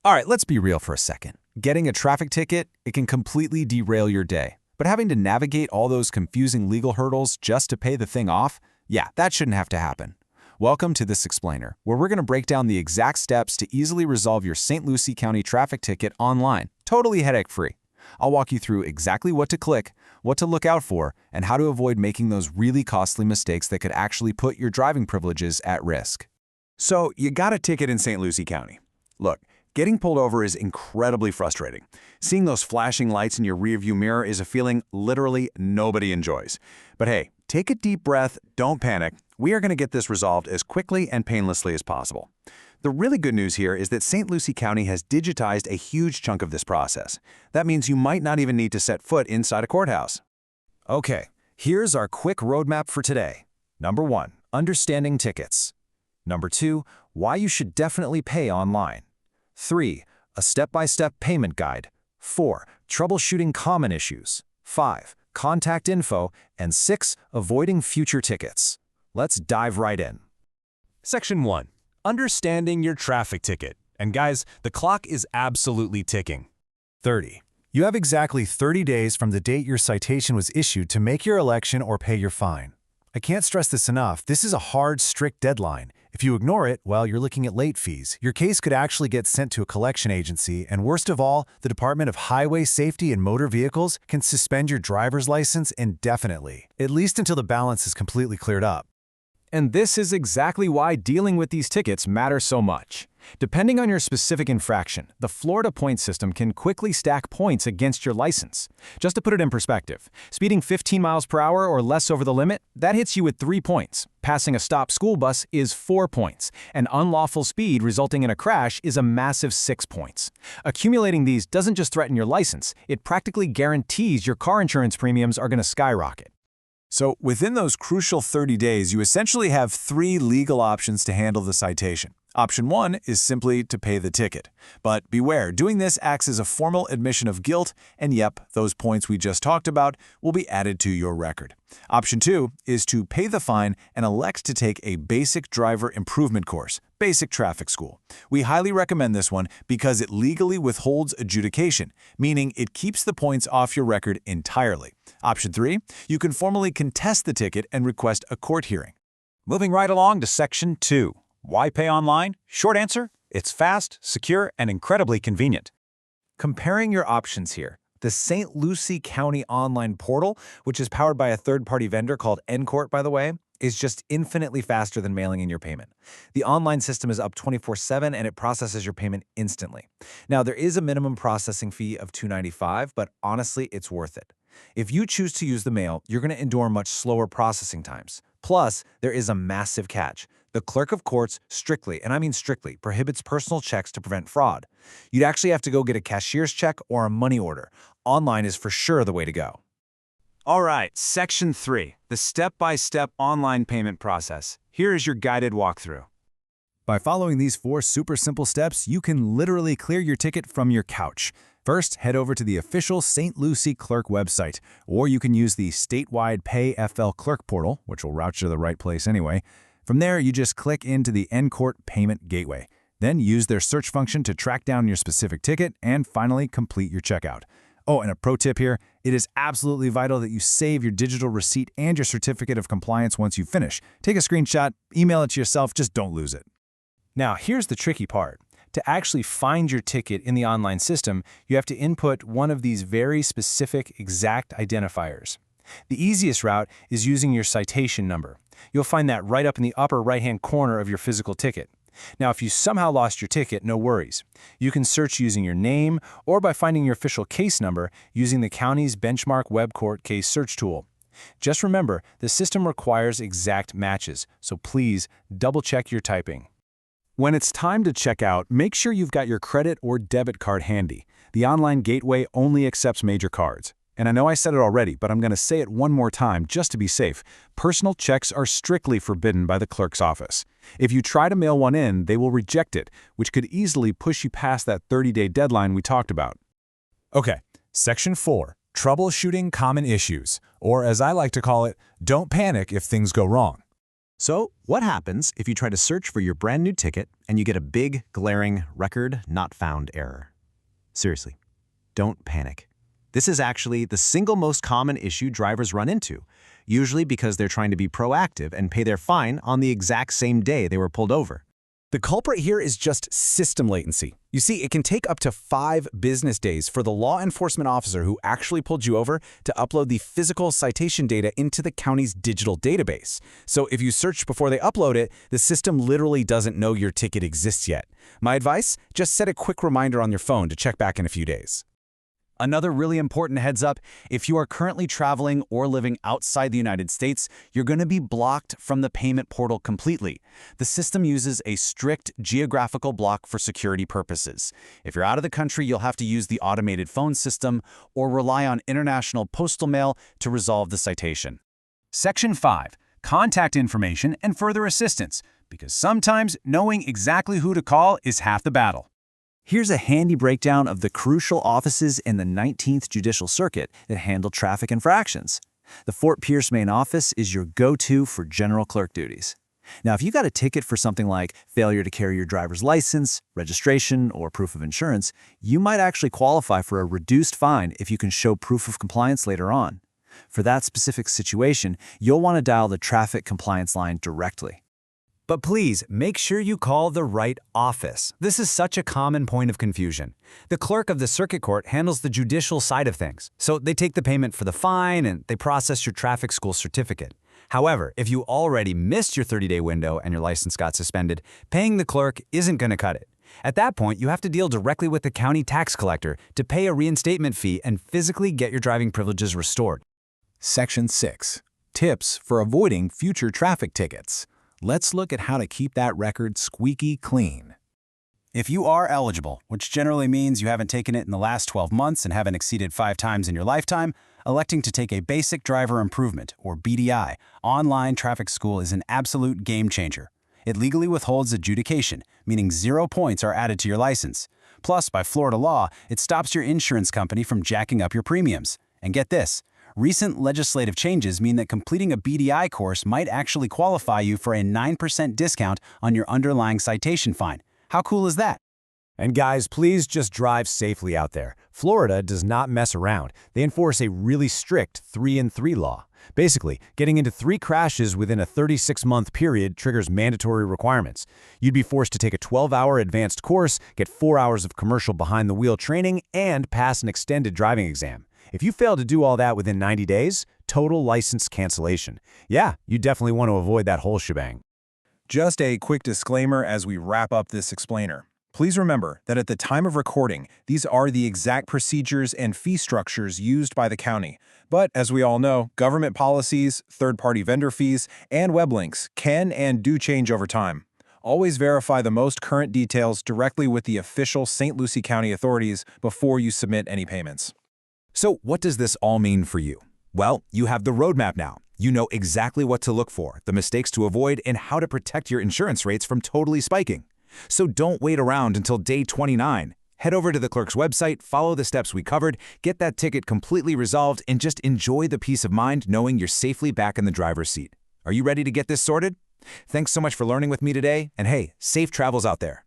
All right, let's be real for a second. Getting a traffic ticket, it can completely derail your day. But having to navigate all those confusing legal hurdles just to pay the thing off, yeah, that shouldn't have to happen. Welcome to This Explainer, where we're going to break down the exact steps to easily resolve your St. Lucie County traffic ticket online, totally headache-free. I'll walk you through exactly what to click, what to look out for, and how to avoid making those really costly mistakes that could actually put your driving privileges at risk. So, you got a ticket in St. Lucie County. Look, getting pulled over is incredibly frustrating. Seeing those flashing lights in your rearview mirror is a feeling literally nobody enjoys. But hey, take a deep breath, don't panic. We are going to get this resolved as quickly and painlessly as possible. The really good news here is that St. Lucie County has digitized a huge chunk of this process. That means you might not even need to set foot inside a courthouse. Okay, here's our quick roadmap for today. Number 1, understanding tickets. Number 2, why you should definitely pay online. 3, a step-by-step payment guide. 4, troubleshooting common issues. 5, contact info. And 6, avoiding future tickets. Let's dive right in. Section 1. Understanding your traffic ticket. And guys, the clock is absolutely ticking. 30. You have exactly 30 days from the date your citation was issued to make your election or pay your fine. I can't stress this enough, this is a hard, strict deadline. If you ignore it, well, you're looking at late fees. Your case could actually get sent to a collection agency, and worst of all, the Department of Highway Safety and Motor Vehicles can suspend your driver's license indefinitely, at least until the balance is completely cleared up. And this is exactly why dealing with these tickets matters so much. Depending on your specific infraction, the Florida point system can quickly stack points against your license. Just to put it in perspective, speeding 15 miles per hour or less over the limit, that hits you with 3 points. Passing a stopped school bus is 4 points. And unlawful speed resulting in a crash is a massive 6 points. Accumulating these doesn't just threaten your license, it practically guarantees your car insurance premiums are going to skyrocket. So, within those crucial 30 days, you essentially have 3 legal options to handle the citation. Option 1 is simply to pay the ticket. But beware, doing this acts as a formal admission of guilt, and yep, those points we just talked about will be added to your record. Option 2 is to pay the fine and elect to take a basic driver improvement course, basic traffic school. We highly recommend this one because it legally withholds adjudication, meaning it keeps the points off your record entirely. Option 3, you can formally contest the ticket and request a court hearing. Moving right along to Section 2. Why pay online? Short answer, it's fast, secure, and incredibly convenient. Comparing your options here, the St. Lucie County online portal, which is powered by a third-party vendor called N-Court, by the way, is just infinitely faster than mailing in your payment. The online system is up 24/7 and it processes your payment instantly. Now, there is a minimum processing fee of $2.95, but honestly, it's worth it. If you choose to use the mail, you're going to endure much slower processing times. Plus, there is a massive catch. The clerk of courts strictly, and I mean strictly, prohibits personal checks to prevent fraud. You'd actually have to go get a cashier's check or a money order. Online is for sure the way to go. All right, Section 3, the step-by-step online payment process. Here is your guided walkthrough. By following these 4 super simple steps, you can literally clear your ticket from your couch. First, head over to the official St. Lucie Clerk website, or you can use the statewide Pay FL Clerk portal, which will route you to the right place anyway. From there, you just click into the N-Court Payment Gateway. Then use their search function to track down your specific ticket and finally complete your checkout. Oh, and a pro tip here, it is absolutely vital that you save your digital receipt and your certificate of compliance once you finish. Take a screenshot, email it to yourself, just don't lose it. Now, here's the tricky part. To actually find your ticket in the online system, you have to input one of these very specific exact identifiers. The easiest route is using your citation number. You'll find that right up in the upper right-hand corner of your physical ticket. Now, if you somehow lost your ticket, no worries. You can search using your name or by finding your official case number using the county's benchmark web court case search tool. Just remember, the system requires exact matches, so please double-check your typing. When it's time to check out, make sure you've got your credit or debit card handy. The online gateway only accepts major cards. And I know I said it already, but I'm going to say it one more time just to be safe. Personal checks are strictly forbidden by the clerk's office. If you try to mail one in, they will reject it, which could easily push you past that 30-day deadline we talked about. Okay, Section 4, troubleshooting common issues, or as I like to call it, don't panic if things go wrong. So, what happens if you try to search for your brand new ticket and you get a big, glaring record not found error? Seriously, don't panic. This is actually the single most common issue drivers run into, usually because they're trying to be proactive and pay their fine on the exact same day they were pulled over. The culprit here is just system latency. You see, it can take up to 5 business days for the law enforcement officer who actually pulled you over to upload the physical citation data into the county's digital database. So if you search before they upload it, the system literally doesn't know your ticket exists yet. My advice? Just set a quick reminder on your phone to check back in a few days. Another really important heads up, if you are currently traveling or living outside the United States, you're going to be blocked from the payment portal completely. The system uses a strict geographical block for security purposes. If you're out of the country, you'll have to use the automated phone system or rely on international postal mail to resolve the citation. Section 5. Contact information and further assistance, because sometimes knowing exactly who to call is half the battle. Here's a handy breakdown of the crucial offices in the 19th Judicial Circuit that handle traffic infractions. The Fort Pierce main office is your go-to for general clerk duties. Now, if you got a ticket for something like failure to carry your driver's license, registration, or proof of insurance, you might actually qualify for a reduced fine if you can show proof of compliance later on. For that specific situation, you'll want to dial the traffic compliance line directly. But please, make sure you call the right office. This is such a common point of confusion. The clerk of the circuit court handles the judicial side of things, so they take the payment for the fine and they process your traffic school certificate. However, if you already missed your 30-day window and your license got suspended, paying the clerk isn't going to cut it. At that point, you have to deal directly with the county tax collector to pay a reinstatement fee and physically get your driving privileges restored. Section 6. Tips for avoiding future traffic tickets. Let's look at how to keep that record squeaky clean. If you are eligible, which generally means you haven't taken it in the last 12 months and haven't exceeded 5 times in your lifetime, electing to take a Basic Driver Improvement, or BDI, online traffic school is an absolute game changer. It legally withholds adjudication, meaning 0 points are added to your license. Plus, by Florida law, it stops your insurance company from jacking up your premiums. And get this, recent legislative changes mean that completing a BDI course might actually qualify you for a 9% discount on your underlying citation fine. How cool is that? And guys, please just drive safely out there. Florida does not mess around. They enforce a really strict 3-in-3 law. Basically, getting into 3 crashes within a 36-month period triggers mandatory requirements. You'd be forced to take a 12-hour advanced course, get 4 hours of commercial behind-the-wheel training, and pass an extended driving exam. If you fail to do all that within 90 days, total license cancellation. Yeah, you definitely want to avoid that whole shebang. Just a quick disclaimer as we wrap up this explainer. Please remember that at the time of recording, these are the exact procedures and fee structures used by the county. But as we all know, government policies, third-party vendor fees, and web links can and do change over time. Always verify the most current details directly with the official St. Lucie County authorities before you submit any payments. So what does this all mean for you? Well, you have the roadmap now. You know exactly what to look for, the mistakes to avoid, and how to protect your insurance rates from totally spiking. So don't wait around until day 29. Head over to the clerk's website, follow the steps we covered, get that ticket completely resolved, and just enjoy the peace of mind knowing you're safely back in the driver's seat. Are you ready to get this sorted? Thanks so much for learning with me today, and hey, safe travels out there.